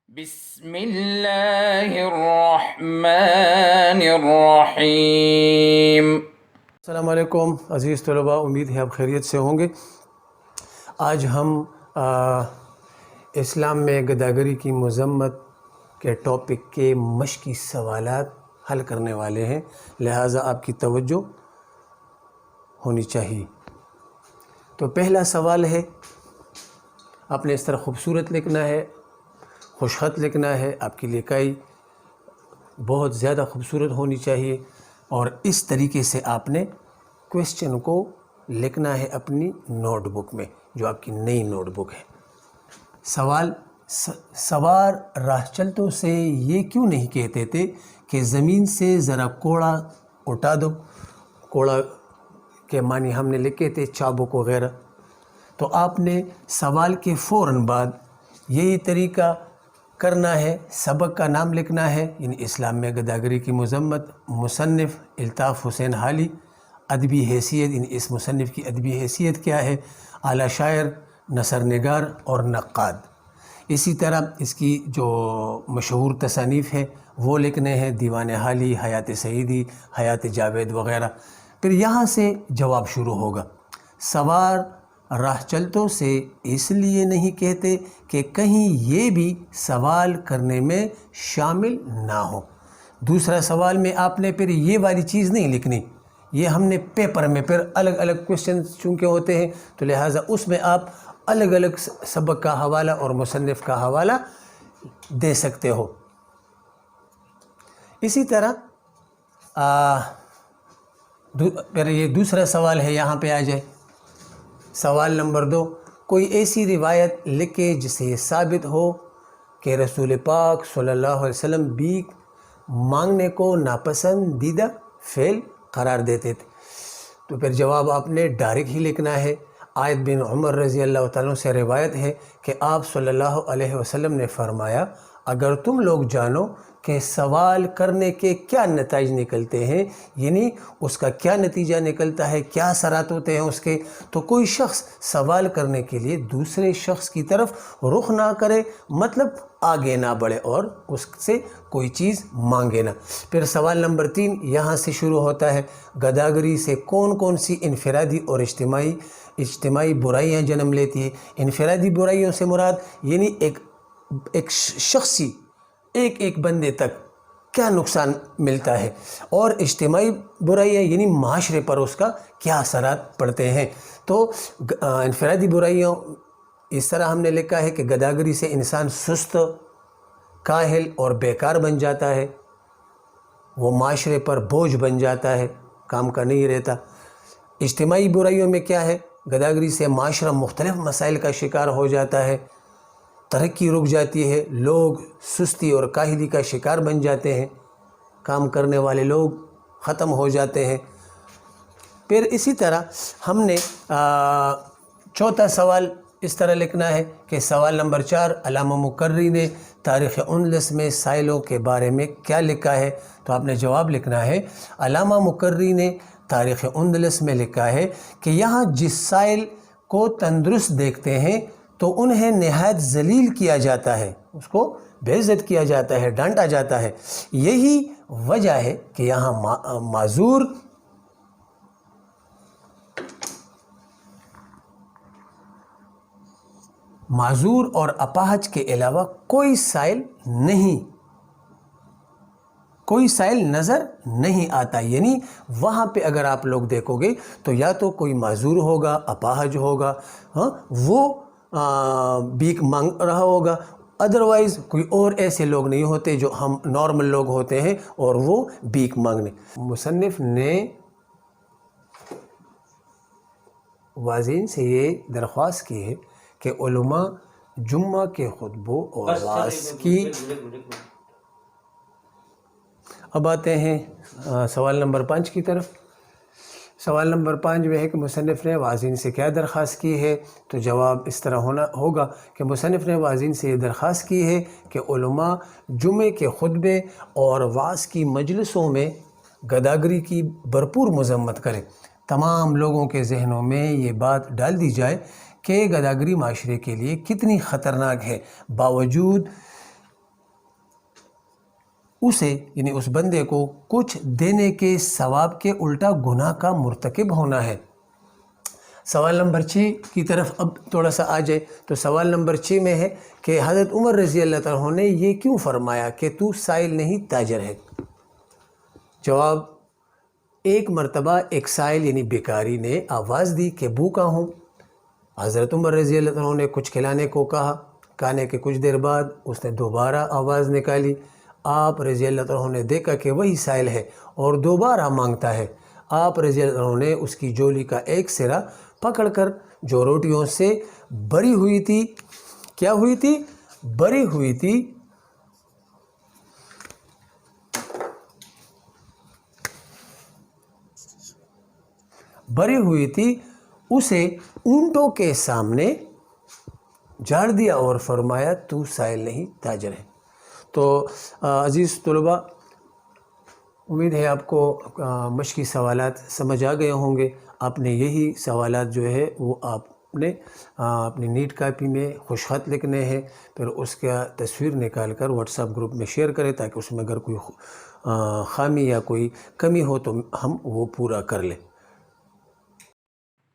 بسم اللہ الرحمن الرحیم۔ السلام علیکم عزیز طلباء، امید ہے آپ خیریت سے ہوں گے۔ آج ہم اسلام میں گداگری کی مذمت کے ٹاپک کے مشقی سوالات حل کرنے والے ہیں، لہٰذا آپ کی توجہ ہونی چاہیے۔ تو پہلا سوال ہے، آپ نے اس طرح خوبصورت لکھنا ہے، خوشخط لکھنا ہے، آپ کی لکھائی بہت زیادہ خوبصورت ہونی چاہیے، اور اس طریقے سے آپ نے کویسچن کو لکھنا ہے اپنی نوٹ بک میں، جو آپ کی نئی نوٹ بک ہے۔ سوال، سوار راہ چلتوں سے یہ کیوں نہیں کہتے تھے کہ زمین سے ذرا کوڑا اٹھا دو؟ کوڑا کے معنی ہم نے لکھے تھے چابک وغیرہ۔ تو آپ نے سوال کے فوراً بعد یہی طریقہ کرنا ہے، سبق کا نام لکھنا ہے، یعنی اسلام میں گداگری کی مذمت، مصنف الطاف حسین حالی، ادبی حیثیت، یعنی اس مصنف کی ادبی حیثیت کیا ہے، اعلیٰ شاعر، نثر نگار اور نقاد۔ اسی طرح اس کی جو مشہور تصانیف ہے وہ لکھنے ہیں، دیوان حالی، حیات سعیدی، حیات جاوید وغیرہ۔ پھر یہاں سے جواب شروع ہوگا۔ سوار راہ چلتوں سے اس لیے نہیں کہتے کہ کہیں یہ بھی سوال کرنے میں شامل نہ ہو۔ دوسرا سوال میں آپ نے پھر یہ والی چیز نہیں لکھنی، یہ ہم نے پیپر میں پھر الگ الگ کویسچن چونکہ ہوتے ہیں، تو لہٰذا اس میں آپ الگ الگ سبق کا حوالہ اور مصنف کا حوالہ دے سکتے ہو۔ اسی طرح پھر یہ دوسرا سوال ہے، یہاں پہ آ جائے۔ سوال نمبر 2، کوئی ایسی روایت لکھے جسے یہ ثابت ہو کہ رسول پاک صلی اللہ علیہ وسلم بھیک مانگنے کو ناپسندیدہ فعل قرار دیتے تھے۔ تو پھر جواب آپ نے ڈائریکٹ ہی لکھنا ہے۔ عائد بن عمر رضی اللہ تعالیٰ سے روایت ہے کہ آپ صلی اللہ علیہ وسلم نے فرمایا، اگر تم لوگ جانو کہ سوال کرنے کے کیا نتائج نکلتے ہیں، یعنی اس کا کیا نتیجہ نکلتا ہے، کیا اثرات ہوتے ہیں اس کے، تو کوئی شخص سوال کرنے کے لیے دوسرے شخص کی طرف رخ نہ کرے، مطلب آگے نہ بڑھے اور اس سے کوئی چیز مانگے نہ۔ پھر سوال نمبر 3 یہاں سے شروع ہوتا ہے، گداگری سے کون کون سی انفرادی اور اجتماعی برائیاں جنم لیتی ہیں؟ انفرادی برائیوں سے مراد یعنی ایک شخصی ایک بندے تک کیا نقصان ملتا ہے، اور اجتماعی برائیاں یعنی معاشرے پر اس کا کیا اثرات پڑتے ہیں۔ تو انفرادی برائیوں اس طرح ہم نے لکھا ہے کہ گداگری سے انسان سست، کاہل اور بیکار بن جاتا ہے، وہ معاشرے پر بوجھ بن جاتا ہے، کام کا نہیں رہتا۔ اجتماعی برائیوں میں کیا ہے، گداگری سے معاشرہ مختلف مسائل کا شکار ہو جاتا ہے، ترقی رک جاتی ہے، لوگ سستی اور کاہلی کا شکار بن جاتے ہیں، کام کرنے والے لوگ ختم ہو جاتے ہیں۔ پھر اسی طرح ہم نے چوتھا سوال اس طرح لکھنا ہے کہ سوال نمبر 4، علامہ مقرری نے تاریخ اندلس میں سائلوں کے بارے میں کیا لکھا ہے؟ تو آپ نے جواب لکھنا ہے، علامہ مقرری نے تاریخ اندلس میں لکھا ہے کہ یہاں جس سائل کو تندرست دیکھتے ہیں تو انہیں نہایت ذلیل کیا جاتا ہے، اس کو بے عزت کیا جاتا ہے، ڈانٹا جاتا ہے۔ یہی وجہ ہے کہ یہاں معذور اور اپاہج کے علاوہ کوئی سائل نظر نہیں آتا، یعنی وہاں پہ اگر آپ لوگ دیکھو گے تو یا تو کوئی معذور ہوگا، اپاہج ہوگا، وہ بھیک مانگ رہا ہوگا، ادروائز کوئی اور ایسے لوگ نہیں ہوتے جو ہم نارمل لوگ ہوتے ہیں اور وہ بھیک مانگنے۔ مصنف نے واعظین سے یہ درخواست کی ہے کہ علماء جمعہ کے خطبوں اور وعظ کی۔ اب آتے ہیں سوال نمبر 5 کی طرف۔ سوال نمبر 5 میں ہے کہ مصنف نے واعظین سے کیا درخواست کی ہے؟ تو جواب اس طرح ہوگا کہ مصنف نے واعظین سے یہ درخواست کی ہے کہ علماء جمعے کے خطبے اور وعظ کی مجلسوں میں گداگری کی بھرپور مذمت کریں۔ تمام لوگوں کے ذہنوں میں یہ بات ڈال دی جائے کہ گداگری معاشرے کے لیے کتنی خطرناک ہے، باوجود اسے یعنی اس بندے کو کچھ دینے کے ثواب کے الٹا گناہ کا مرتکب ہونا ہے۔ سوال نمبر 6 کی طرف اب تھوڑا سا آ جائے تو سوال نمبر 6 میں ہے کہ حضرت عمر رضی اللہ تعالیٰ عنہ نے یہ کیوں فرمایا کہ تو سائل نہیں تاجر ہے؟ جواب، ایک مرتبہ ایک سائل یعنی بیکاری نے آواز دی کہ بھوکا ہوں۔ حضرت عمر رضی اللہ عنہ نے کچھ کھلانے کو کہا، کھانے کے کچھ دیر بعد اس نے دوبارہ آواز نکالی۔ آپ رضی اللہ عنہ نے دیکھا کہ وہی سائل ہے اور دوبارہ مانگتا ہے۔ آپ رضی اللہ عنہ نے اس کی جولی کا ایک سرا پکڑ کر جو روٹیوں سے بری ہوئی تھی، کیا ہوئی تھی؟ بری ہوئی تھی، بری ہوئی تھی، اسے اونٹوں کے سامنے جھاڑ دیا اور فرمایا تو سائل نہیں تاجر ہے۔ تو عزیز طلباء، امید ہے آپ کو مشقی سوالات سمجھ آ گئے ہوں گے۔ آپ نے یہی سوالات جو ہے وہ آپ نے اپنی نیٹ کاپی میں خوش خط لکھنے ہیں، پھر اس کا تصویر نکال کر واٹس ایپ گروپ میں شیئر کریں تاکہ اس میں اگر کوئی خامی یا کوئی کمی ہو تو ہم وہ پورا کر لیں۔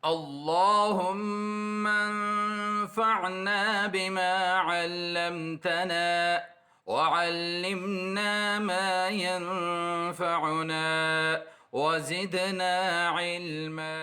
اللهم انفعنا بما علمتنا وعلمنا ما ينفعنا وزدنا علما